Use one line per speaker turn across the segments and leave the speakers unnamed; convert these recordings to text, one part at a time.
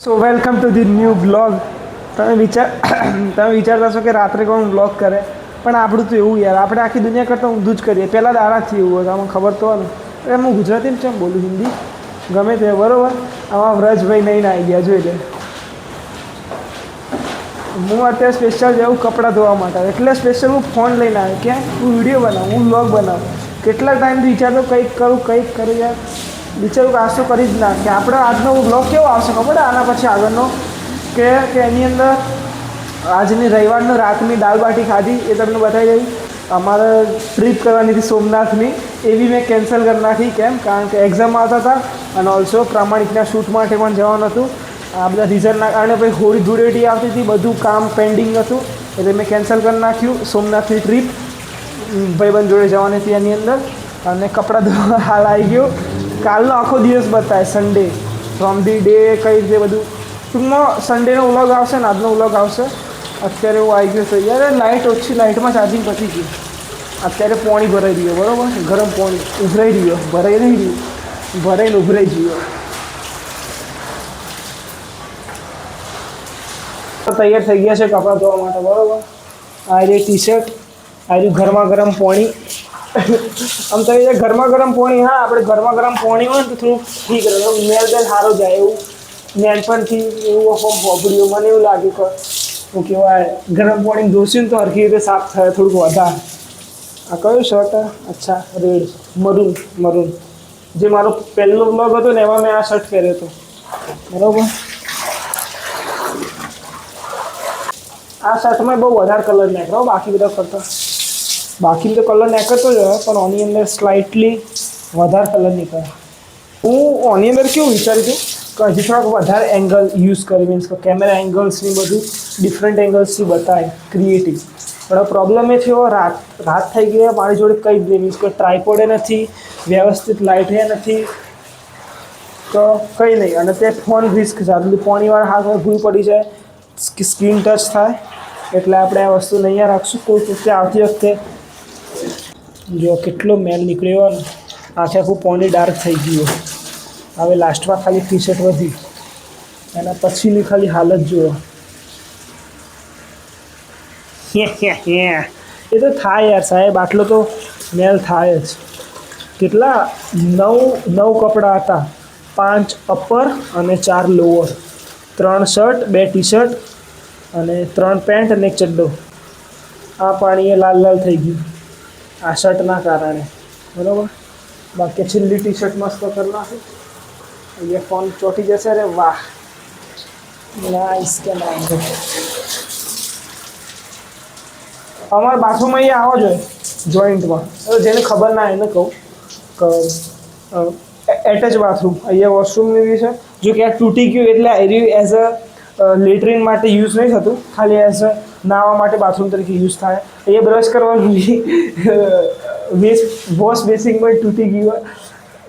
So welcome to the new blog. તમે વિચારતા છો કે રાત્રે કોણ બ્લોગ કરે, પણ આપણું તો એવું યાર, આપણે આખી દુનિયા કરતાં ઊંધું જ કરીએ. પહેલાં દાડાથી એવું હોય, આમાં ખબર તો હોય ને. એટલે હું ગુજરાતીમાં કેમ બોલું, હિન્દી ગમે તે બરાબર. આમાં વ્રજભાઈ નહીં આવી ગયા જોઈ લે. હું અત્યારે સ્પેશિયલ જાઉં કપડાં ધોવા માટે, એટલે સ્પેશિયલ હું ફોન લઈને આવ્યો કે હું વિડીયો બનાવું, હું બ્લોગ બનાવું. કેટલા ટાઈમથી વિચારતો કંઈક કરું યાર. વિચારું આ શું કરી જ ના કે આપણે આજનો બ્લોગ કેવો આવશે ખબર? આના પછી આગળનો કે એની અંદર આજની રવિવારનો રાતની દાળ બાટી ખાધી એ તમને બતાવી દઈ. અમારે ટ્રીપ કરવાની હતી સોમનાથની, એવી મેં કેન્સલ કરી નાખી. કેમ? કારણ કે એક્ઝામ આવતા હતા અને ઓલ્સો પ્રામાણિકના શૂટ માટે પણ જવાનું હતું. આ બધા રીઝનના કારણે પછી હોળી ધૂળેટી આવતી હતી, બધું કામ પેન્ડિંગ હતું, એટલે મેં કેન્સલ કરી નાખ્યું સોમનાથની ટ્રીપ. ભાઈબંધ જોડે જવાની હતી એની અંદર. અને કપડાં ધોવા હાલ આવી ગયો. કાલનો આખો દિવસ બતાવે સન્ડે ફ્રોમ ધી ડે કઈ રીતે બધું ટૂંકમાં સન્ડેનો વ્લોગ આવશે ને આજનો વ્લોગ આવશે. અત્યારે હું આવી ગયો છું યાર, લાઇટ ઓછી, લાઇટમાં ચાર્જિંગ પતી ગયું. અત્યારે પાણી ભરાઈ રહ્યો બરાબર, ગરમ પાણી ઉભરાઈ રહ્યો, ભરાઈ નહીં રહ્યું, ભરાઈને ઉભરાઈ ગયો. તૈયાર થઈ ગયા છે કપડાં ધોવા માટે બરાબર. આ રહી ટી શર્ટ, આ રહ્યું ગરમા ગરમ પાણી. આમ તો ગરમા ગરમ પાણી, હા આપણે ગરમા ગરમ પાણી હોય ને તો થોડુંક ઠીક રહે, મેલ બેલ સારો જાય એવું નેનપણથી એવું વાપર્યું. મને એવું લાગે કે શું કહેવાય, ગરમ પાણી ધોશું ને તો હરખી રીતે સાફ થાય થોડુંક વધારે. આ કયું શર્ટ? અચ્છા રેડ મરૂન. જે મારો પહેલો બ્લોગ હતો ને એમાં મેં આ શર્ટ પહેર્યો હતો બરાબર. આ શર્ટમાં બહુ વધારે કલર નાખ્યો બાકી બધા કરતાં. બાકી તો કલર નીકળતો જ હોય, પણ આની અંદર સ્લાઇટલી વધારે કલર નીકળે. હું આની અંદર કેવું વિચાર્યું હતું કે હજી થોડાક વધારે એંગલ યુઝ કરી, મીન્સ કે કેમેરા એંગલ્સની બધું ડિફરન્ટ એંગલ્સથી બતાવે ક્રિએટિવ. પણ પ્રોબ્લેમ એ થયો, રાત થઈ ગઈ, મારી જોડે કંઈ જ નહીં, મીન્સ કે ટ્રાયપોડે નથી, વ્યવસ્થિત લાઇટે નથી, તો કંઈ નહીં. અને તે ફોન રિસ્ક છે, પાણીવાળા હાથ ભૂલ પડી જાય, સ્ક્રીન ટચ થાય. એટલે આપણે આ વસ્તુ નહીં રાખશું. કોઈ વખતે આવતી વખતે જો કેટલો મેલ નીકળ્યો ને, આખે આખું પાણી ડાર્ક થઈ ગયું. હવે લાસ્ટમાં ખાલી ટી શર્ટ વધી, એના પછીની ખાલી હાલત જુઓ. એ તો થાય યાર સાહેબ, આટલો તો મેલ થાય જ. કેટલા 9 કપડાં હતા, 5 અપર અને 4 લોઅર, 3 શર્ટ, 2 ટી શર્ટ અને 3 પેન્ટ અને 1 ચડ્ડો. આ પાણીએ લાલ થઈ ગયું આ શર્ટના કારણે બરાબર. બાકી છેલ્લી ટી શર્ટ મસ્ત કરી નાખી. અહીંયા ફોન ચોંટી જશે. અરે વાહ, નાઈસ કે નાઈસ. અમારા બાથરૂમ અહીંયા આવો જોઈએ જોઈન્ટમાં, જેને ખબર ના એને કહું કે એટેચ બાથરૂમ અહીંયા વોશરૂમની બી છે. જો ક્યાંક તૂટી ગયું એટલે એઝ અ લેટ્રિન માટે યુઝ નહીં થતું, ખાલી એઝ અ નાહવા માટે બાથરૂમ તરીકે યુઝ થાય. અહીંયા બ્રશ કરવાનું વોશ બેસિંગમાં તૂટી ગયું હોય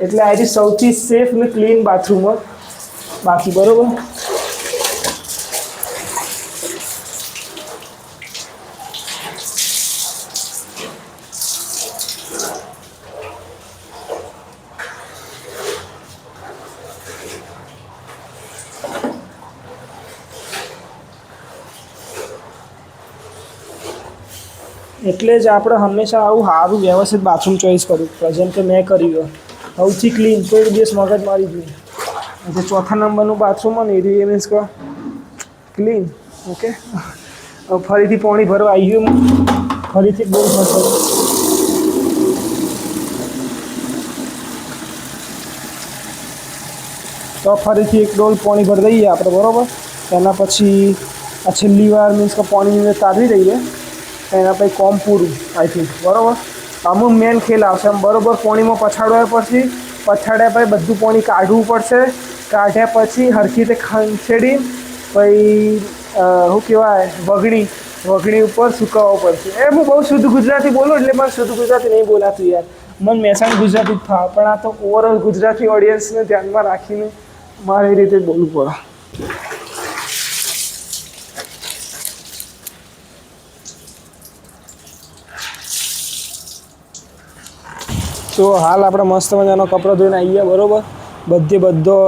એટલે આ સૌથી સેફ ને ક્લીન બાથરૂમ હોય બાકી બરાબર. એટલે જ આપણે હંમેશા આવું સારું વ્યવસ્થિત બાથરૂમ ચોઈસ કરવું, જેમ કે મેં કર્યું સૌથી ક્લીન, કોઈ દિવસ મગજ મારી ગયું. જે 4થા નંબરનું બાથરૂમ હોય ને એ મીન્સ કે ક્લીન. ઓકે, ફરીથી પાણી ભરવા આવી ગયું, ફરીથી બહુ ભરતો તો ફરીથી 1 ડોલ પાણી ભરી દઈએ આપણે બરાબર. એના પછી આ છેલ્લી વાર મીન્સ કે પાણીની તારવી દઈએ, એના પછી કોમ પૂરું આઈ થિંક બરાબર. અમુક મેન ખેલ આવશે આમ બરાબર. પાણીમાં પછાડવા પછી બધું પાણી કાઢવું પડશે. કાઢ્યા પછી હરખી રીતે ખંચેડી પછી શું કહેવાય વગણી ઉપર સુકાવવો પડશે. એ હું બહુ શુદ્ધ ગુજરાતી બોલું એટલે મને શુદ્ધ ગુજરાતી નહીં બોલાતું યાર, મને મહેસાણી ગુજરાતી જ ફાવે, પણ આ તો ઓવરઓલ ગુજરાતી ઓડિયન્સને ધ્યાનમાં રાખીને મારે એ રીતે બોલવું પડે. તો હાલ આપણે મસ્ત મજાનો કપડો ધોઈને આવી ગયા બરાબર. બધો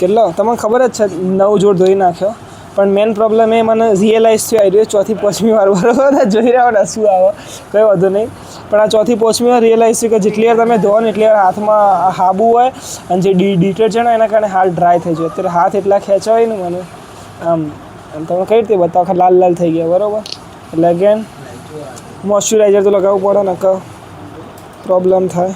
કેટલો તમને ખબર જ છે 9 જોડ ધોઈ નાખ્યો, પણ મેન પ્રોબ્લેમ એ મને રિયલાઇઝ થયો આવી રહ્યો 4થી 5મી વાર બરાબર જોઈ રહ્યા ને શું આવે કંઈ વાંધો નહીં, પણ આ 4થી 5મી વાર રિયલાઇઝ થયું કે જેટલી વાર તમે ધોવો ને એટલી વાર હાથમાં હાબુ હોય અને જે ડિટર્જન્ટ હોય એના કારણે હાથ ડ્રાય થઈ જાય. અત્યારે હાથ એટલા ખેંચા હોય ને મને આમ તમે કઈ રીતે બતાવો લાલ લાલ થઈ ગયા બરાબર. એટલે અગેન મોઇશ્ચરાઇઝર તો લગાવવું પડે ને કે પ્રોબ્લેમ થાય.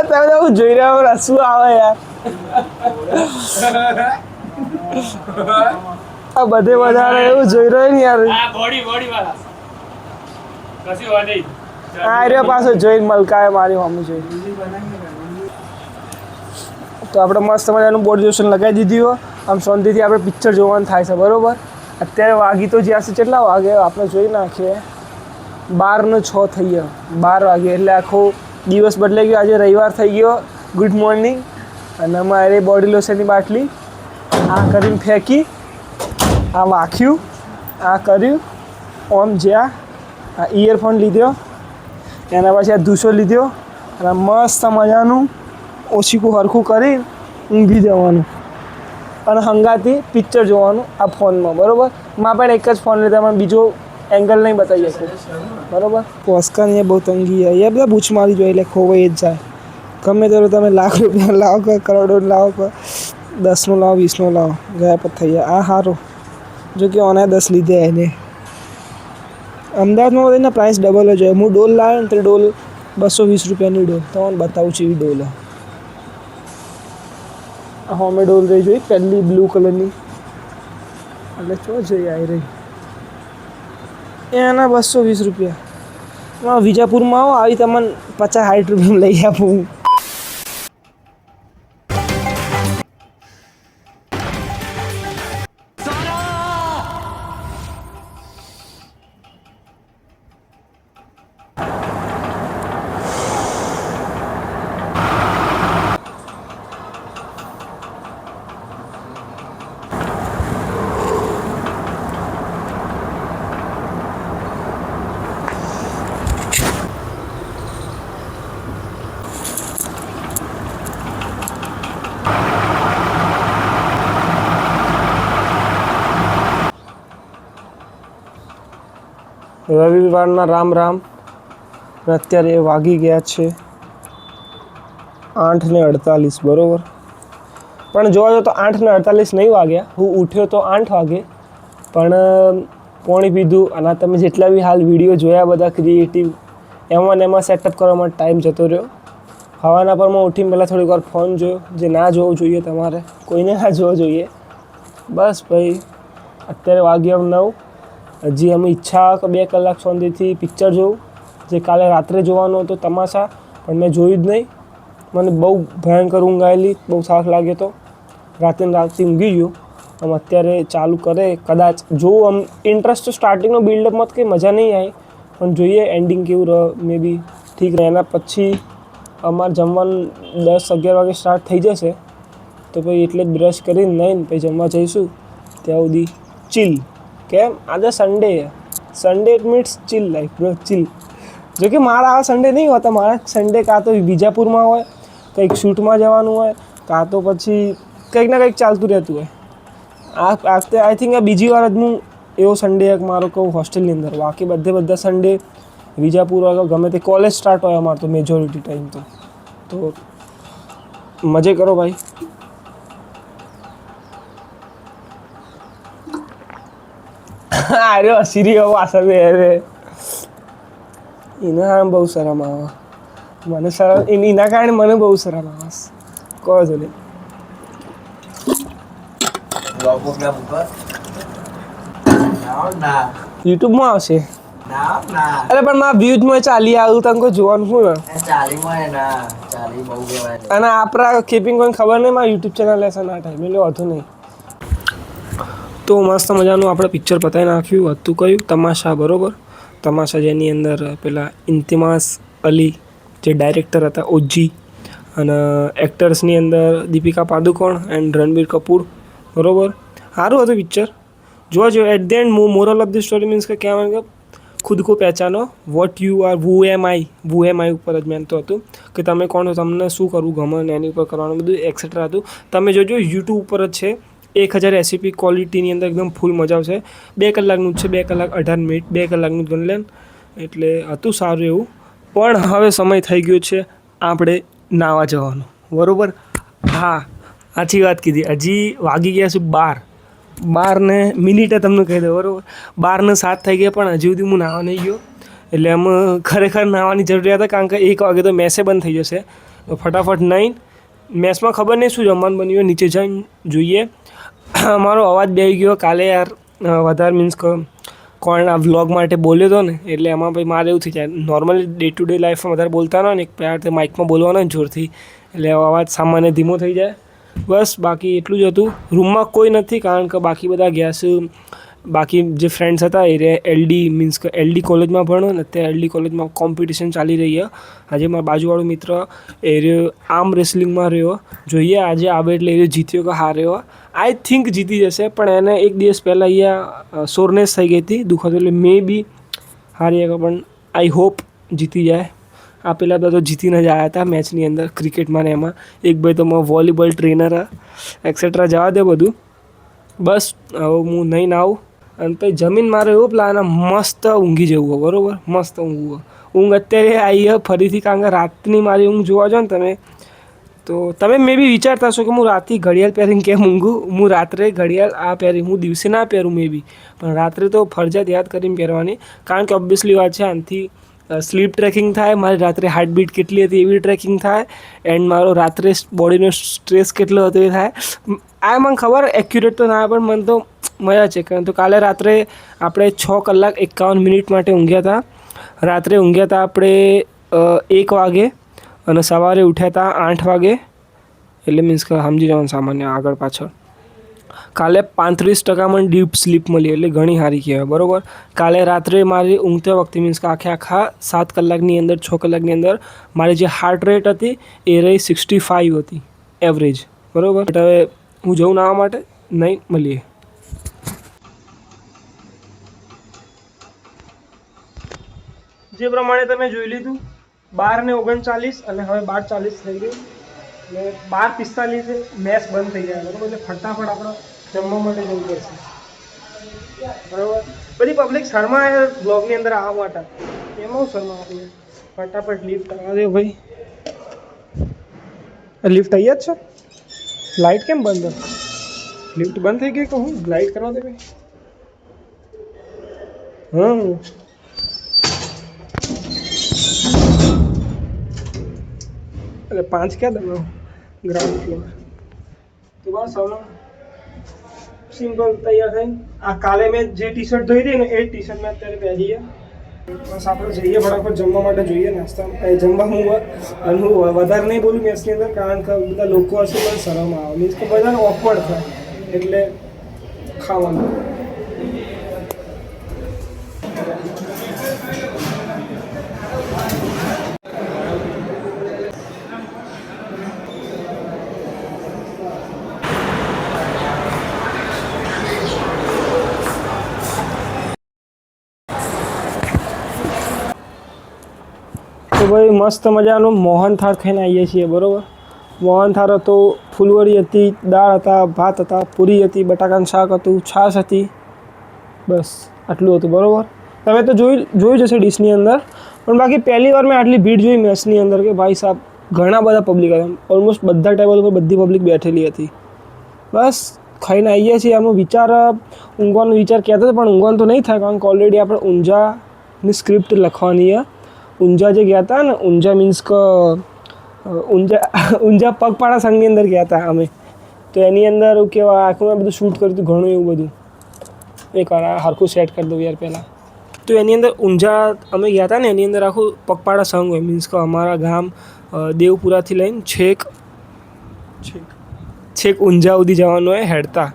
તમે તો જોઈ રહ્યા શું આવે યાર આ બધે વધારે એવું જોઈ રહ્યો ને યાર. આ પાછો જોઈને મલકાય મારી મમ્મી જોઈ. તો આપણે મસ્ત મજાનું બોડી લોશન લગાવી દીધી હોય આમ શાંતિથી આપણે પિક્ચર જોવાનું થાય છે બરાબર. અત્યારે વાગી તો જ્યાં છે કેટલા વાગે આપણે જોઈ નાખીએ 12:06 થઈ ગયો 12 વાગે એટલે આખો દિવસ બદલાઈ ગયો. આજે રવિવાર થઈ ગયો. Good morning. અને અમારે બોડી લોશનની બાટલી આ કરીને ફેંકી આ વાખ્યું આ કર્યું ઓમ જ્યાં આ ઇયરફોન લીધો એના પછી આ ધૂસો લીધો અને મસ્ત મજાનું ઓછીકું હરખું કરી ઊંઘી જવાનું અને હંગાથી પિક્ચર જોવાનું આ ફોનમાં બરાબર. માં પણ એક જ ફોન લીધા મને બીજો એંગલ નહીં બતાવી શકું બરાબર. પોસ્કાની એ બહુ તંગી છે એ બધા બૂચ મારી જોઈએ એટલે ખોવાઈ જ જાય. ગમે ત્યારે તમે લાખ રૂપિયા લાવો કે કરોડો લાવો કે 10નો લાવો 20નો લાવો ગયા પર થઈ જાય. આ સારું જો કે ઓને 10 લીધે એને અમદાવાદમાં બધાના પ્રાઇસ ડબલ જ હોય. હું ડોલ લાવ્યો ને તો ડોલ 220 રૂપિયાની ડોલ તમને બતાવું છું એવી ડોલ. હોમે ડોલ રહી જોઈ પહેલી બ્લુ કલરની એટલે ચો જઈ આવી રહી એના 220 રૂપિયા. વિજાપુરમાં આવો આવી તમને 50-60 રૂપિયા લઈ આપું. રવિવારના રામ રામ. અત્યારે વાગી ગયા છે 8:48 બરાબર. પણ જોવા જાઓ તો 8:48 નહીં વાગ્યા. હું ઉઠ્યો તો 8 વાગે પણ પાણી પીધું અને તમે જેટલા બી હાલ વિડીયો જોયા બધા ક્રિએટિવ એમાં ને એમાં સેટઅપ કરવા માટે ટાઈમ જતો રહ્યો. હવાના પરમાં ઉઠીને પહેલાં થોડીક વાર ફોન જોયો જે ના જોવું જોઈએ તમારે કોઈને ના જોવો જોઈએ. બસ ભાઈ અત્યારે વાગ્યા 9. હજી અમે ઈચ્છા કે 2 કલાક શાંતિથી પિક્ચર જોઉં જે કાલે રાત્રે જોવાનો હતો તમાશા પણ મેં જોયું જ નહીં. મને બહુ ભયંકર ઊંઘ આવેલી બહુ થાક લાગ્યો હતો રાતે ઊંઘી ગયો. આમ અત્યારે ચાલુ કરે કદાચ જોઉં આમ ઇન્ટરેસ્ટ તો સ્ટાર્ટિંગનો બિલ્ડઅપમાં તો કંઈ મજા નહીં આવી પણ જોઈએ એન્ડિંગ કેવું રહે મે બી ઠીક રહે. એના પછી અમારે જમવાનું 10-11 વાગે સ્ટાર્ટ થઈ જશે તો પછી એટલે જ બ્રશ કરીને નહીં પછી જમવા જઈશું ત્યાં સુધી ચીલ. કેમ આજે Sunday it means chill life bro chill. જો કે મારા આ સન્ડે નહીં હોતા. મારા સન્ડે કાં તો વિજાપુરમાં હોય કંઈક શૂટમાં જવાનું હોય કાં તો પછી કંઈક ને કંઈક ચાલતું રહેતું હોય. આઈ થિંક આ બીજી વાર જ હું એવો સન્ડે એક મારો કહું હોસ્ટેલની અંદર. બાકી બધા સન્ડે વિજાપુર હોય ગમે તે કોલેજ સ્ટાર્ટ હોય અમારે તો મેજોરિટી ટાઈમ તો મજે કરો ભાઈ. અરે હસીરી પાછળ રે એના બહુ શરમ આવે મને. શરમ એના કારણે મને બહુ શરમ આવે. કહો છો ને યુટ્યુબમાં આવશે અરે પણ મારા વ્યૂઝમાં ચાલી આવ્યું તને જોવાનું શું અને આપણા કીપિંગ કોઈ ખબર નહીં મારા યુટ્યુબ ચેનલ લેશે ના ટાઈમ એટલે વધુ નહીં. તો મસ્ત મજાનું આપણે પિક્ચર પતાવી નાખ્યું હતું કયું તમાશા બરાબર. તમાશા જેની અંદર પેલા ઇન્તિમાસ અલી જે ડાયરેક્ટર હતા ઓજી અને એક્ટર્સની અંદર દીપિકા પાદુકોણ એન્ડ રણબીર કપૂર બરાબર. સારું હતું પિક્ચર
जो at the end moral of the story means કે કહેવાનું કે ખુદ કો પહેચાનો વોટ યુ આર વુ એમ આઈ ઉપર જ મેન તો હતું કે તમે કોણ છો, તમને શું કરવું ગમે ને એની ઉપર કરવાનું બધું એક્સેટ્રા હતું. તમે જોજો યુટ્યુબ ઉપર જ છે, 1000 SCP ક્વોલિટીની અંદર એકદમ ફૂલ મજા આવશે. 2 કલાકનું જ છે, 2 કલાક 18 મિનિટ, 2 કલાકનું જ ગણ લે. એટલે હતું સારું એવું. પણ હવે સમય થઈ ગયો છે આપણે નાવા જવાનો, બરાબર? હા, સાચી વાત કીધી. હજી વાગી ગયા છે 12 મિનિટે તમને કહી દઉં, બરાબર? 12:07 થઈ ગયા પણ હજી સુધી હું નાહવા નહીં ગયો. એટલે આમ ખરેખર નાહવાની જરૂરિયાત છે, કારણ કે 1 વાગે તો મેસે બંધ થઈ જશે. તો ફટાફટ નાહીને મેસમાં ખબર નહીં શું જમવાનું બન્યું હોય, નીચે જઈને જોઈએ. અમારો અવાજ બેસી ગયો કાલે યાર, વધારે મીન્સ કે કોણ આ વ્લોગ માટે બોલ્યો હતો ને, એટલે એમાં ભાઈ મારે એવું થઈ જાય. નોર્મલી ડે ટુ ડે લાઈફમાં વધારે બોલતા ન હોય ને, એક માઇકમાં બોલવાનો ને જોરથી, એટલે અવાજ સામાન્ય ધીમો થઈ જાય. બસ બાકી એટલું જ હતું. રૂમમાં કોઈ નથી, કારણ કે બાકી બધા ગયા છે. બાકી જે ફ્રેન્ડ્સ હતા એ એલડી મીન્સ કે એલડી કોલેજમાં ભણો ને, અત્યારે એલડી કોલેજમાં કોમ્પિટિશન ચાલી રહી છે. આજે મારા બાજુવાળો મિત્ર એ રહ્યો આર્મ રેસલિંગમાં રહ્યો. જોઈએ આજે આવે એટલે એ જીત્યો કે હાર્યો. આઈ થિંક જીતી જશે, પણ એને 1 દિવસ પહેલાં અહીંયા સોરનેસ થઈ ગઈ હતી, દુખાતો, એટલે મે બી હારી શકે, પણ આઈ હોપ જીતી જાય. આ પહેલાં તો જીતીને જ આવ્યા હતા મેચની અંદર, ક્રિકેટમાં ને એમાં. એક ભાઈ તો વોલીબોલ ટ્રેનર એક્સેટ્રા, જવા દે બધું. બસ હવે હું નહીં આવું અને પછી જમીન મારે એવું પ્લાન મસ્ત ઊંઘી જવું, બરાબર? મસ્ત ઊંઘવું. ઊંઘ અત્યારે આવી ફરીથી, કારણ કે રાતની મારી ઊંઘ જોવા જો ને તમે, તો તમે મે બી વિચારતા હશો કે હું રાતથી ઘડિયાળ પહેરીને કેમ ઊંઘું. હું રાત્રે ઘડિયાળ આ પહેરી, હું દિવસે ના પહેરું મે બી, પણ રાત્રે તો ફરજિયાત યાદ કરીને પહેરવાની, કારણ કે ઓબ્વિયસલી વાત છે આનાથી સ્લીપ ટ્રેકિંગ થાય, મારી રાત્રે હાર્ટબીટ કેટલી હતી એવી ટ્રેકિંગ થાય, એન્ડ મારો રાત્રે બોડીનો સ્ટ્રેસ કેટલો હતો એ થાય. આ મને ખબર એક્યુરેટ તો ના, પણ મને તો મજા છે. કારણ તો કાલે રાત્રે આપણે 6 કલાક 51 મિનિટ માટે ઊંઘ્યા હતા. રાત્રે ઊંઘ્યા હતા આપણે 1 વાગે અને સવારે ઉઠ્યા હતા 8 વાગે. એટલે મીન્સ કે સમજી જવાનું સામાન્ય આગળ પાછળ. કાલે 35% મને ડીપ સ્લીપ મળી, એટલે ઘણી સારી કહેવાય, બરાબર? કાલે રાત્રે મારી ઊંઘતા વખતે મીન્સ કે આખા 7 કલાકની અંદર, 6 કલાકની અંદર મારી જે હાર્ટ રેટ હતી એ રહી 65 હતી એવરેજ, બરાબર? બટ હવે હું જઉં નાવા માટે, નહીં મળીએ. જે પ્રમાણે તમે જોઈ લીધું 12:39 અને હવે 12:40 થઈ ગયું, એટલે 12:45 મેચ બંધ થઈ જાય, બરાબર? એટલે ફટાફટ આપણે જમવા માટે જવું પડશે, બરાબર? બધી પબ્લિક શર્મા બ્લોગની અંદર આવવા માટે, એમાં શર્મા આપીએ. ફટાફટ લિફ્ટ આવવા દે ભાઈ. લિફ્ટ આવી જ છે. લાઇટ કેમ બંધ? લિફ્ટ બંધ થઈ ગઈ કે હું લાઇટ કરવા દે ભાઈ. એટલે 5 ક્યાં દબાવ? Ground floor. તો બસ હવે સિમ્પલ તૈયાર થઈને આ કાલે મેં જે ટી શર્ટ ધોઈ હતી ને એ ટી શર્ટ મેં અત્યારે પહેરી છે. બસ આપણે જઈએ ફટાફટ જમવા માટે, જોઈએ નાસ્તા જમવા. હું વધારે નહીં બોલું મેચની અંદર, કારણ કે બધા લોકો હશે પણ શરમ આવે, મીન્સ કે બધાને ઓકવર્ડ થાય, એટલે ખાવાનું. તો ભાઈ મસ્ત મજાનો મોહનથાળ ખાઈને આવીએ છીએ, બરાબર? મોહનથાળ હતો, ફૂલવડી હતી, દાળ હતા, ભાત હતા, પૂરી હતી, બટાકાનું શાક હતું, છાશ હતી, બસ આટલું હતું, બરાબર? તમે તો જોયું જશે ડીશની અંદર, પણ બાકી પહેલી વાર મેં આટલી ભીડ જોઈ મેચની અંદર કે ભાઈ સાહેબ ઘણા બધા પબ્લિક હતા. ઓલમોસ્ટ બધા ટેબલ ઉપર બધી પબ્લિક બેઠેલી હતી. બસ ખાઈને આવીએ છીએ. આમાં ઊંઘવાનો વિચાર કહેતો હતો, પણ ઊંઘવાનું તો નહીં થાય, કારણ કે ઓલરેડી આપણે ઊંઝાની સ્ક્રિપ્ટ લખવાની છે. ઊંઝા જે ગયા હતા ને, ઊંઝા મીન્સ કે ઊંઝા પગપાળા સંઘની અંદર ગયા હતા અમે, તો એની અંદર એવું કહેવાય આખું મેં બધું શૂટ કર્યું હતું, ઘણું એવું બધું. એક વાર હરખું સેટ કરી દઉં યાર પહેલાં. તો એની અંદર ઊંઝા અમે ગયા હતા ને, એની અંદર આખું પગપાળા સંઘ હોય, મીન્સ કે અમારા ગામ દેવપુરાથી લઈને છેક ઊંઝા સુધી જવાનું હોય હેડતા,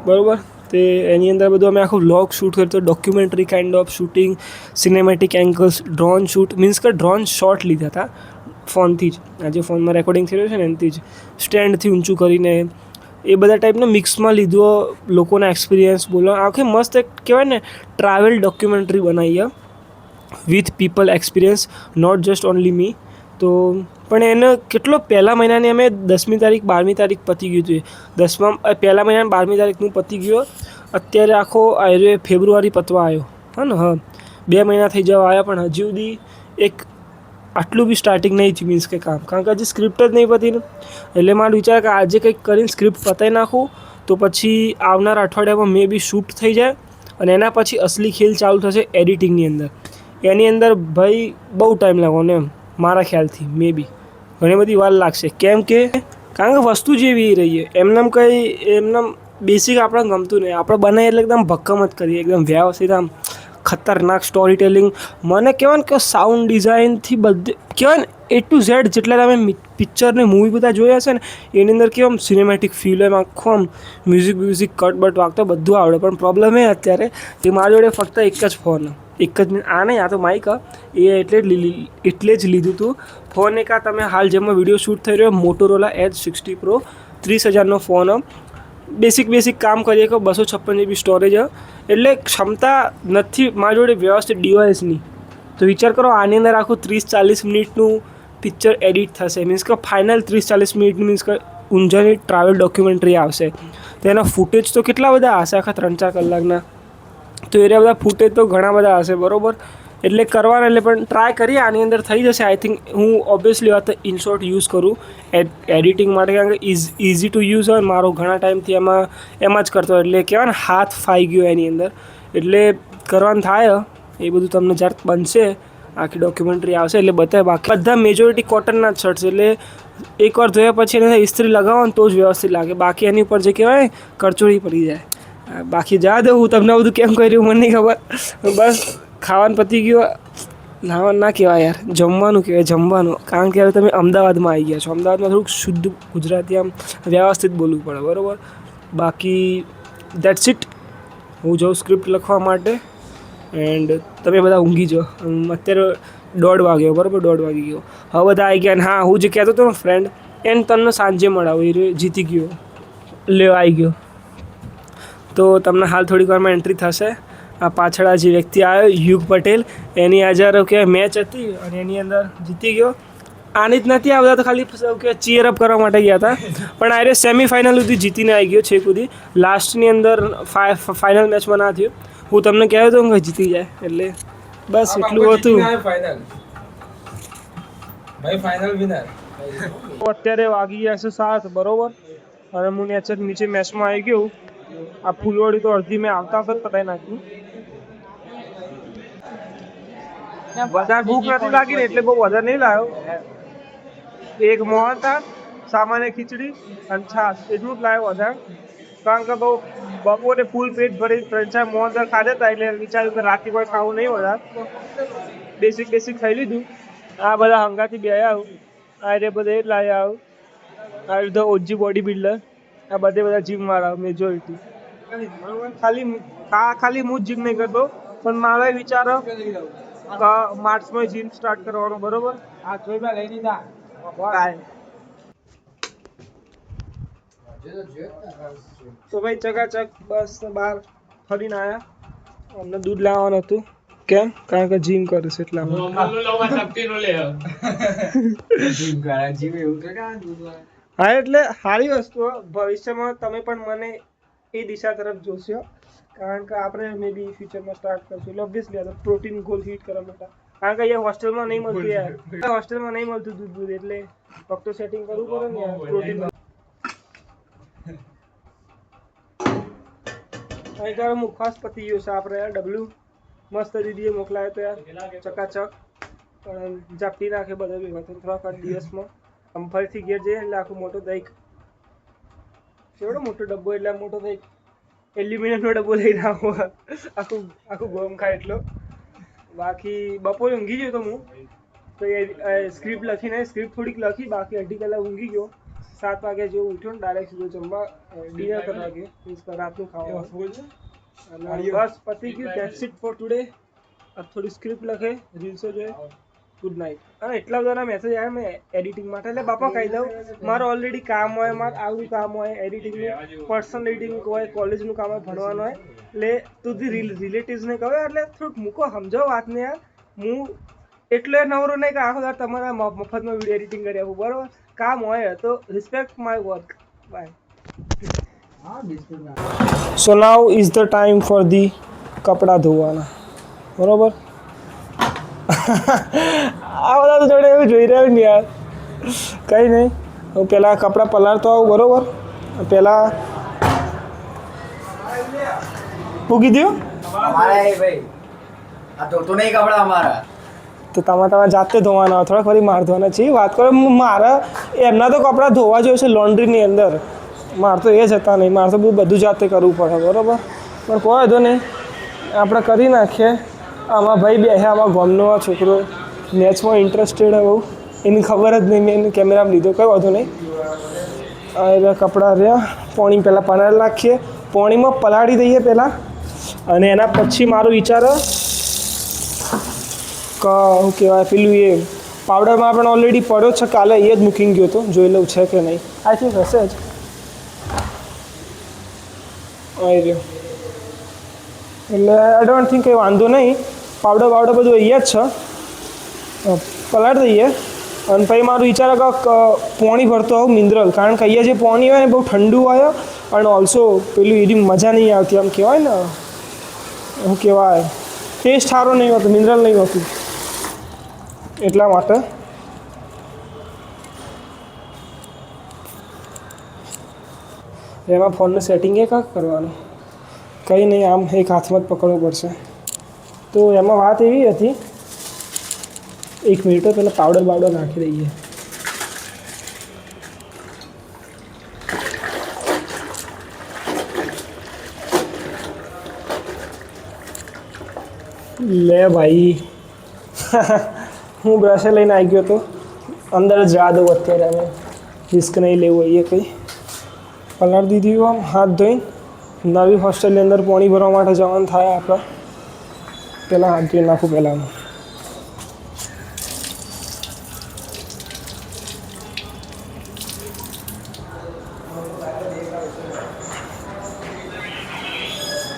બરાબર? તે એની અંદર બધું અમે આખું વ્લોગ શૂટ કર્યું હતું, documentary kind of shooting, cinematic angles, drone shoot, means કે ડ્રોન શોટ લીધા હતા ફોનથી જ. આજે ફોનમાં રેકોર્ડિંગ થઈ રહ્યું છે ને એનાથી જ, સ્ટેન્ડથી ઊંચું કરીને એ બધા ટાઈપનો મિક્સમાં લીધો, લોકોના એક્સપિરિયન્સ બોલો. આખી મસ્ત એક કહેવાય ને ટ્રાવેલ ડોક્યુમેન્ટરી બનાવી with people experience, not just only me. તો પણ એને કેટલો પહેલા મહિનાની અમે 10મી તારીખ 12મી તારીખ પતી ગયું હતું. પહેલા મહિનાની 12મી તારીખનું પતી ગયો. અત્યારે આખો ફેબ્રુઆરી પતવા આવ્યો. હા 2 મહિના થઈ જવા આવ્યા, પણ હજી સુધી એક આટલું બી સ્ટાર્ટિંગ નહીં થયું, મીન્સ કે કામ, કારણ કે હજી સ્ક્રિપ્ટ જ નહીં પતી ને. એટલે મારો વિચાર કે આજે કંઈક કરીને સ્ક્રિપ્ટ પતાવી નાખું, તો પછી આવનારા અઠવાડિયામાં મે બી શૂટ થઈ જાય, અને એના પછી અસલી ખેલ ચાલુ થશે એડિટિંગની અંદર. એની અંદર ભાઈ બહુ ટાઈમ લાગવાનો એમ, મારા ખ્યાલથી મે બી ઘણી બધી વાર લાગશે. કેમ કે કારણ કે વસ્તુ જેવી રહી છે, એમનેમ બેસિક આપણને ગમતું નહીં. આપણે બનાવીએ એટલે એકદમ ભક્કમ જ કરીએ, એકદમ વ્યવસ્થિત, આમ ખતરનાક સ્ટોરી ટેલિંગ. મને કહેવાય ને કે સાઉન્ડ ડિઝાઇનથી બધે કહેવાય ને A to Z જેટલા તમે પિક્ચરને મૂવી બધા જોયા છે ને, એની અંદર કેવું આમ સિનેમેટિક ફીલ હોય, આખું આમ મ્યુઝિક કટ બટ વાગતો બધું આવડે. પણ પ્રોબ્લેમ એ અત્યારે કે મારી જોડે ફક્ત એક જ ફોન, એક જ આ નહીં, આ તો માઇક એ એટલે જ લીધું હતું ફોન. એક આ તમે હાલ જેમાં વિડીયો શૂટ થઈ રહ્યો મોટોરોલા Edge 60 Pro 30,000નો ફોન. બેસિક કામ કરીએ કે 256 GB સ્ટોરેજ, એટલે ક્ષમતા નથી મારી જોડે વ્યવસ્થિત ડિવાઇસની. તો વિચાર કરો, આની અંદર આખું 30-40 મિનિટનું પિક્ચર એડિટ થશે, મીન્સ કે ફાઇનલ 30-40 મિનિટનું, મીન્સ કે ઊંઝાની ટ્રાવેલ ડોક્યુમેન્ટરી આવશે. તો એના ફૂટેજ તો કેટલા બધા હશે, આખા 3-4 કલાકના. તો એ બધા ફૂટેજ તો ઘણા બધા હશે, બરાબર. એટલે કરવાના, એટલે પણ ટ્રાય કરીએ, આની અંદર થઈ જશે. આઈ થિંક હું ઓબ્વિયસલી વાત ઇનશોર્ટ યુઝ કરું એડિટિંગ માટે, કારણ કે ઇઝી ટુ યુઝ હોય. મારો ઘણા ટાઈમથી એમાં જ કરતો, એટલે કહેવાય ને હાથ ફાઈ ગયો એની અંદર, એટલે કરવાનું થાય. એ બધું તમને જ્યારે બનશે, આખી ડોક્યુમેન્ટરી આવશે એટલે બતાવે. બાકી બધા મેજોરિટી કોટનના જ શર્ટ્સ, એટલે એકવાર ધોયા પછી એને ઇસ્ત્રી લગાવો ને તો જ વ્યવસ્થિત લાગે. બાકી એની ઉપર જે કહેવાય કરચોળી પડી જાય. બાકી જા દે, હું તમને બધું કેમ કર્યું મને નહીં ખબર. બસ ખાવાનું પતી ગયું. નાવાનું ના કહેવાય યાર, જમવાનું કહેવાય, જમવાનું. કારણ કે હવે તમે અમદાવાદમાં આવી ગયા છો. અમદાવાદમાં થોડુંક શુદ્ધ ગુજરાતી આમ વ્યવસ્થિત બોલવું પડે, બરાબર. બાકી દેટ્સ ઇટ. હું જાઉં સ્ક્રિપ્ટ લખવા માટે, એન્ડ તમે બધા ઊંઘી જાઓ. અત્યારે 1:30 વાગ્યો, બરાબર, 1:30 વાગી ગયો. હવે બધા આવી ગયા. હા, હું જે કહેતો હતો ને ફ્રેન્ડ, એને તમને સાંજે મળાવો, એ જીતી ગયો, લેવા આવી ગયો. તો તમને હાલ થોડીક વારમાં એન્ટ્રી થશે. આ પાછળ આ જે વ્યક્તિ આવ્યો યુગ પટેલ, એની હાજર કે મેચ હતી અને એની અંદર જીતી ગયો. આની જ નથી, આ બધા તો ખાલી કે ચીયર અપ કરવા માટે ગયા હતા, પણ આ સેમિફાઇનલ સુધી જીતીને આવી ગયો છેક સુધી. લાસ્ટની અંદર ફાઇનલ મેચમાં ના થયું. હું તમને કહેતો હતો કે જીતી જાય, એટલે બસ એટલું હતું. અત્યારે વાગી ગયા છે 7, બરોબર. અને હું નીચે મેચમાં આવી ગયો. આ ફૂલવાડી તો અડધી મેં આવતા જ પતાવી નાખ્યું. વધારે ભૂખ નથી લાગી ને એટલે બહુ વધારે નહીં લાવ્યો. એક મોહનથાળ, સામાન્ય ખીચડી અને છાશ, એટલું જ લાવ્યો વધારે. કારણ કે બહુ બપોરે ફૂલ પેટ ભરી 3-4 મોહનથાળ ખાધા હતા, એટલે વિચાર્યું કે રાતે કોઈ ખાવું નહીં વધારે. બેસિક ખાઈ લીધું. આ બધા હંગાથી બે આવું, આ રીતે બધા એ જ લાવ્યા આવું. આ રીતે ઓજી બોડી બિલ્ડર, આ બધા જીમવાળા મેજોરિટી. ખાલી હું જ જીમ નહીં કરતો, પણ મારો વિચારો માર્ચમાં જીમ સ્ટાર્ટ કરવાનો, બરોબર. તો ભાઈ ચકાચક બસ બહાર ફરીને આવ્યા. અમને દૂધ લાવવાનું હતું. કેમ? કારણ કે જીમ કરે છે એટલા. હા, એટલે સારી વસ્તુ. ભવિષ્યમાં તમે પણ મને એ દિશા તરફ જોશો, કારણ કે આપણે મે બી ફ્યુચરમાં સ્ટાર્ટ કરશું. એટલે ઓબ્વિયસલી આ પ્રોટીન ગોલ હિટ કરવા માટે, કારણ કે અહીંયા હોસ્ટેલમાં નહીં મળતું યાર, હોસ્ટેલમાં નહીં મળતું દૂધ, એટલે ફક્ત સેટિંગ કરવું પડે ને યાર પ્રોટીન. અહીં તારો મુખવાસ પતી ગયો છે આપણે યાર. ડબલ્યુ મસ્ત દીદીએ મોકલાયો તો યાર, ચકાચક. પણ ઝાપટી નાખે બધા ભેગા થઈને થોડાક દિવસમાં. આમ ફરીથી ઘેર જઈએ એટલે આખું મોટો દહીં, કેવડો મોટો ડબ્બો, એટલે મોટો દહીં એલ્યુમિનિયમનો ડબ્બો લઈને આવો, આખું ગોમ ખાય એટલો. બાકી બપોરે ઊંઘી ગયો તો હું, તો એ સ્ક્રિપ્ટ લખીને થોડીક લખી, બાકી 2.5 કલાક ઊંઘી ગયો. 7 વાગ્યા જેવું ઉઠ્યો ને ડાયરેક્ટ સીધો જમવા, ડિનર કરવા ગયો, મીન્સ રાતનું ખાવા. અને બસ પતી ગયું. That's it four today. अब થોડી સ્ક્રિપ્ટ લખે, રીલ્સો જોઈએ, ગુડ નાઇટ. અને એટલા બધાના મેસેજ આવ્યા મેં એડિટિંગ માટે, એટલે બાપા કહી દઉં, મારે ઓલરેડી કામ હોય, મારે આવું કામ હોય, એડિટિંગનું, પર્સનલ એડિટિંગ હોય, કોલેજનું કામ હોય, ભણવાનું હોય, એટલે તું રિલેટિવ્સને કહે એટલે થોડુંક મૂકો, સમજો વાતને યાર. હું એટલે નવરો નહીં કે આખો દાડો તમારા મફતમાં વિડીયો એડિટિંગ કરી આપું, બરાબર? કામ હોય તો respect my work. Bye. So now is the time for the કપડાં ધોવાના, બરાબર? આ બધા તો જોડે એવું જોઈ રહ્યું ને યાર, કંઈ નહીં. હું પહેલાં કપડાં પલાળતો આવું, બરાબર? પહેલાં શું કીધું? તો તમારે જાતે ધોવાના, થોડા ફરી માર ધોવાના છે. વાત કરો મારે એમના તો કપડાં ધોવા જોઈએ છે લોન્ડ્રીની અંદર, મારે તો એ જ હતા નહીં, મારે તો બધું જાતે કરવું પડે, બરાબર? પણ કોઈ વાંધો નહીં, આપણે કરી નાખીએ. આમાં ભાઈ બે આમાં ગામનો આ છોકરો મેચમાં ઇન્ટરેસ્ટેડ હોય બહુ, એની ખબર જ નહીં, મેં એને કેમેરામાં લીધો, કંઈ વાંધો નહીં. એટલે કપડાં રહ્યા, પાણી પહેલાં પલાળી નાખીએ, પાણીમાં પલાળી દઈએ પહેલાં, અને એના પછી મારો વિચાર શું કહેવાય પેલું એ પાવડરમાં પણ ઓલરેડી પડ્યો છે, કાલે એ જ મૂકી ગયો હતો, જોઈ લઉં છે કે નહીં. આઈ થિંક હશે જ. આવી રહ્યો એટલે આઈ ડોન્ટ થિંક કંઈ વાંધો નહીં. પાવડર બધું અહીંયા જ છે, પલાળી દઈએ. અને પછી મારું વિચાર કે પાણી ભરતો આવું મિનરલ, કારણ કે અહીંયા જે પાણી હોય ને બહુ ઠંડુ હોય, અને ઓલ્સો પેલું એની મજા નહીં આવતી, આમ કહેવાય ને, શું કહેવાય, ટેસ્ટ સારો નહીં હોતો, મિનરલ નહીં હોતું, એટલા માટે. એમાં ફોનનું સેટિંગ એ કાંક કરવાનું, કંઈ નહીં, આમ એક હાથમાં જ પકડવું પડશે. તો એમાં વાત એવી હતી, 1 મિનિટ પહેલાં પાવડર નાખી દઈએ. લે ભાઈ, હું બ્રશે લઈને આવી ગયો હતો, અંદર જ જવા દઉં અત્યારે, અમે રિસ્ક નહીં લેવું હોય કંઈ. પલાળી દીધી, આમ હાથ ધોઈને નવી હોસ્ટેલની અંદર પાણી ભરવા માટે જવાનું થાય આપણે, પહેલાં હાથ ધોઈ નાખું પહેલાં.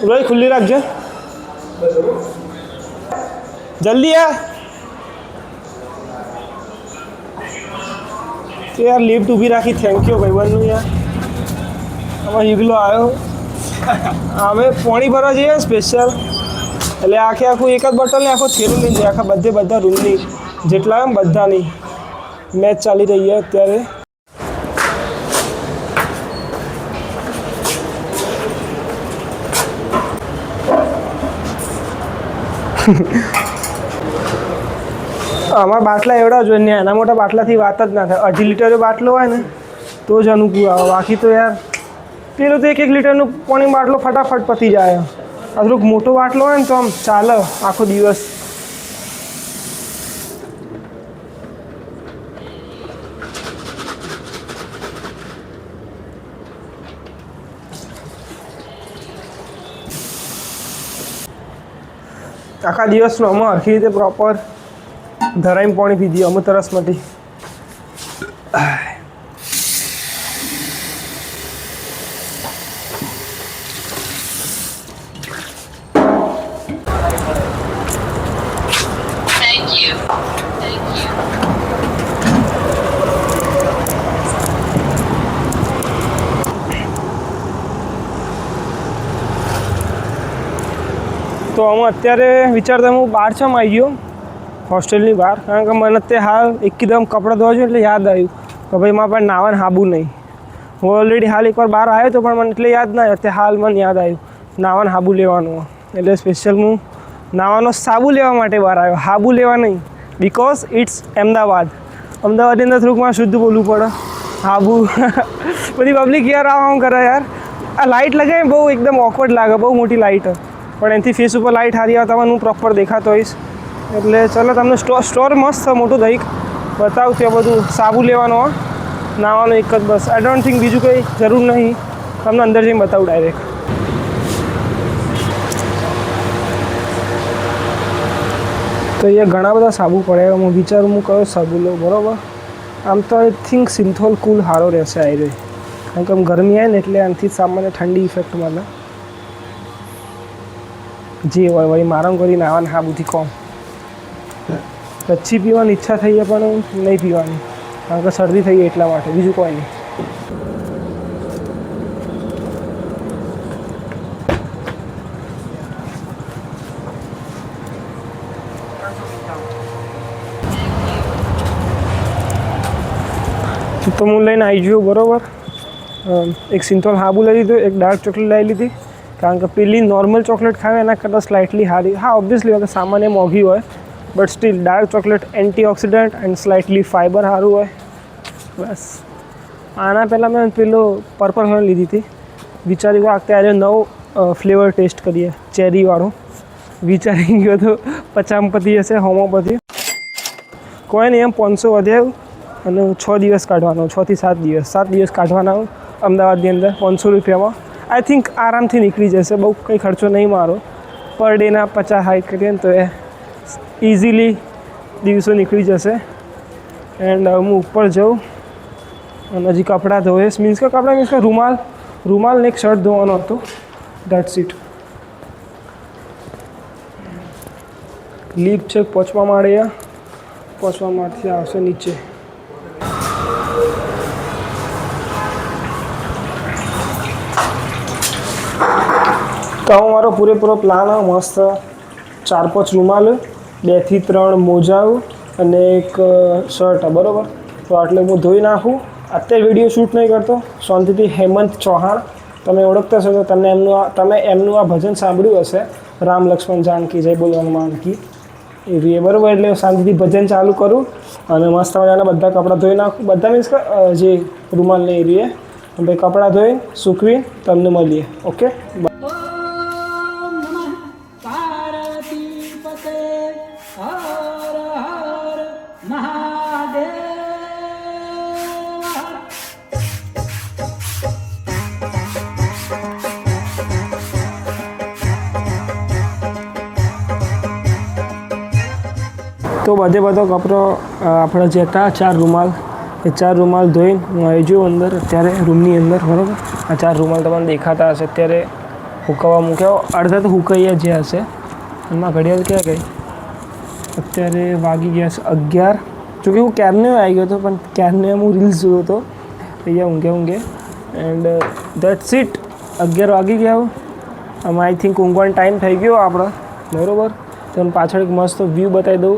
ભાઈ ખુલ્લી રાખજે, જલ્દી આ. તો યાર લિફ્ટ ઊભી રાખી, થેન્ક યુ ભાઈબંધનું યાર. આમાં હીગલો આવ્યો, અમે પાણી ભરવા જઈએ સ્પેશિયલ, એટલે આખું એક જ બોટલ ને આખો થેલો લઈને જાય, આખા બધા રૂમની જેટલા એમ બધાની મેચ ચાલી રહી છે અત્યારે. અમારા બાટલા એવડા જોઈએ ને, એના મોટા બાટલાથી વાત જ ના થાય. 2.5 લીટરનો બાટલો હોય ને તો જ અનુકૂળ આવે, બાકી તો યાર પેલું તો 1 લીટરનું પાણી બાટલો ફટાફટ પતી જાય. આ થોડુંક મોટો બાટલો હોય ને તો આમ ચાલે આખો દિવસ. આખા દિવસનો અમે હરખી રીતે પ્રોપર ધરાઈને પાણી પીધી અમે તરસમાંથી. તો હું અત્યારે વિચારતા હું બહાર છમ આવી ગયો હોસ્ટેલની બહાર, કારણ કે મને તે હાલ એકદમ કપડાં ધોવા જોઈએ એટલે યાદ આવ્યું કે ભાઈ મારા પાસે નાવાને સાબુ નહીં. હું ઓલરેડી હાલ એકવાર બહાર આવ્યો હતો પણ મને એટલે યાદ ના આવ્યું, તે હાલ મને યાદ આવ્યું નાવાને સાબુ લેવાનું, એટલે સ્પેશિયલ હું નાવાનો સાબુ લેવા માટે બહાર આવ્યો, સાબુ લેવા નહીં, બિકોઝ ઇટ્સ અમદાવાદ. અમદાવાદની અંદર થોડુંક શુદ્ધ બોલવું પડે. સાબુ બધી પબ્લિક યાર આમ કરે યાર, આ લાઇટ લગાવી બહુ એકદમ ઓકવર્ડ લાગે, બહુ મોટી લાઇટ, પણ એનાથી ફેસ ઉપર લાઇટ સારી આવે તમને હું પ્રોપર દેખાતો હોઈશ. એટલે ચાલો તમને સ્ટોર મસ્ત છે મોટું, દહીં બતાવું ત્યાં બધું સાબુ લેવાનો નાવાનો એક જ બસ. આઈ ડોન્ટ થિંક બીજું કંઈ જરૂર નહીં, તમને અંદર જઈને બતાવું ડાયરેક્ટ. તો અહીંયા ઘણા બધા સાબુ પડે, હું વિચારું હું કયો સાબુ લઉં. બરાબર, આમ તો આઈ થિંક સિન્થોલ કુલ સારો રહેશે આવી રહ્યો, કારણ કે આમ ગરમી આવે ને એટલે આનાથી સામાન્ય ઠંડી ઇફેક્ટ મળે. જે હોય વળી મારામ કરીને આવવાને સાબુથી કોમ. લચ્છી પીવાની ઈચ્છા થઈ છે પણ નહીં પીવાની, કારણ કે શરદી થઈ ગઈ એટલા માટે, બીજું કોઈ નહીં. તો હું લઈને આવી ગયો. બરાબર, એક સિન્થોલ સાબુ લઈ લીધું, એક ડાર્ક ચોકલેટ લઈ લીધી, કારણ કે પેલી નોર્મલ ચોકલેટ ખાવે એના કરતાં સ્લાઇટલી સારી. હા, ઓબ્વિયસલી હવે સામાન્ય મોંઘી હોય, but still dark chocolate antioxidant and slightly fibre સારું હોય. બસ આના પહેલાં મેં પેલો પર્પલ ફ્લેવર લીધી હતી, વિચારી ગયો અત્યારે નવો ફ્લેવર ટેસ્ટ કરીએ, ચેરીવાળો. વિચારી ગયો તો 50 પતી જશે હોમોપથી. કોઈ નહીં, એમ 500 વધ્યા અને 6 દિવસ કાઢવાનો, 6 થી 7 દિવસ, 7 દિવસ કાઢવાના અમદાવાદની અંદર 500 રૂપિયામાં. આઈ થિંક આરામથી નીકળી જશે, બહુ કંઈ ખર્ચો નહીં મારો. પર ડેના 50 હાઈક કરીએ ને તો એ ઇઝીલી દિવસો નીકળી જશે. એન્ડ હું ઉપર જાઉં અને હજી કપડાં ધોઈશ, મીન્સ કે રૂમાલ ને એક શર્ટ ધોવાનો હતો. That's it. લીપ છે પહોંચવા માંડે, પહોંચવામાંથી આવશે નીચે. તો મારો પૂરેપૂરો પ્લાન મસ્ત 4-5 રૂમાલ, 2 થી 3 મોજા અને એક શર્ટ. બરાબર, તો આટલે હું ધોઈ નાખું. અત્યારે વિડીયો શૂટ નહીં કરતો, શાંતિથી. હેમંત ચૌહાણ તમે ઓળખતા છો તો તમે એમનું આ ભજન સાંભળ્યું હશે, રામ લક્ષ્મણ જાનકી જય બોલ હનુમાનકી એવી. બરાબર, એટલે શાંતિથી ભજન ચાલુ કરું અને મસ્ત મજાના બધા કપડાં ધોઈ નાખું. બધા મીન્સ કે જે રૂમાલને એરીએ ભાઈ કપડાં ધોઈ સૂકવી તમને મળીએ. ઓકે, તો બધો કપડો આપણે જે હતા 4 રૂમાલ, એ 4 રૂમાલ ધોઈને હું આવી ગયો અંદર અત્યારે રૂમની અંદર. બરાબર, આ 4 રૂમાલ તમને દેખાતા હશે અત્યારે હુકવવા મૂક્યા, અડધા તો હુકાઈ જે હશે. એમાં ઘડિયાળ ક્યાં ગઈ? અત્યારે વાગી ગયા છે 11. જોકે હું ક્યારને આવી ગયો હતો, પણ ક્યારને હું રીલ્સ જોયો હતો અહીંયા ઊંઘે એન્ડ દેટ્સ ઇટ. 11 વાગી ગયા. આમાં આઈ થિંક ઊંઘવાનો ટાઈમ થઈ ગયો આપણો. બરાબર, તમને પાછળ એક મસ્ત વ્યૂ બતાવી દઉં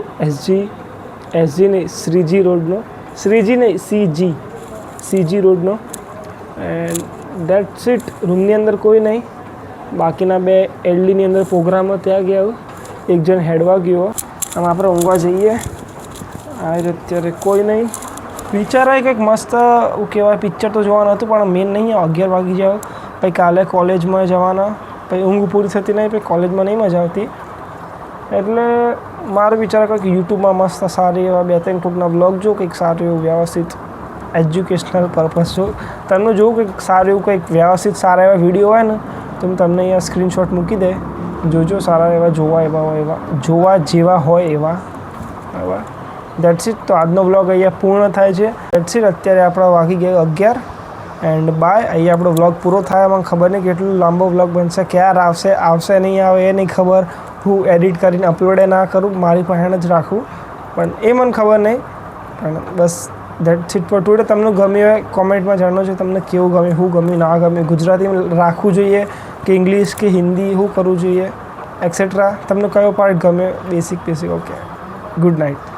એસજી નહીં શ્રીજી રોડનો, શ્રીજી નહીં સીજી રોડનો. And that's it. રૂમની અંદર કોઈ નહીં, બાકીના 2 એલડીની અંદર પ્રોગ્રામો ત્યાં ગયા, એક જણ હેડવા ગયો. આમ આપણે ઊંઘવા જઈએ. અત્યારે કોઈ નહીં. વિચારાય કંઈક મસ્ત કહેવાય પિક્ચર તો જોવાનું હતું, પણ મેન નહીં. 11 વાગી જાવ, પછી કાલે કોલેજમાં જવાના, પછી ઊંઘ પૂરી થતી નહીં, પછી કોલેજમાં નહીં મજા આવતી. એટલે મારો વિચાર કર્યો કે યુટ્યુબમાં મસ્ત સારી એવા 2-3 ટૂંકના બ્લોગ જો, કંઈક સારું એવું વ્યવસ્થિત એજ્યુકેશનલ પર્પઝ જો તમને જોઉં, કંઈક સારું એવું કંઈક વ્યવસ્થિત સારા એવા વિડીયો હોય ને તો હું તમને અહીંયા સ્ક્રીનશોટ મૂકી દે, જોજો. સારા એવા જોવા જેવા હોય એવા. બરાબર, દેટ્સ ઇટ. તો આજનો બ્લોગ અહીંયા પૂર્ણ થાય છે. That's it. અત્યારે આપણા વાગી ગયા 11 એન્ડ બાય. અહીંયા આપણો બ્લોગ પૂરો થાય. મને ખબર નહીં કેટલો લાંબો બ્લોગ બનશે, ક્યારે આવશે નહીં આવે એ નહીં ખબર. હું એડિટ કરીને અપલોડ ના કરું, મારી પાસે જ રાખું, પણ એ મને ખબર નહીં. પણ બસ દેટ્સ ઇટ ફોર ટુડે. તમને ગમ્યું હોય કોમેન્ટમાં જણાવજો, તમને કેવું ગમ્યું, શું ગમ્યું, ના ગમ્યું, ગુજરાતીમાં રાખવું જોઈએ કે ઇંગ્લિશ કે હિન્દી, શું કરવું જોઈએ એક્સેટ્રા. તમને કયો પાર્ટ ગમ્યો, બેસિક. Okay, good night.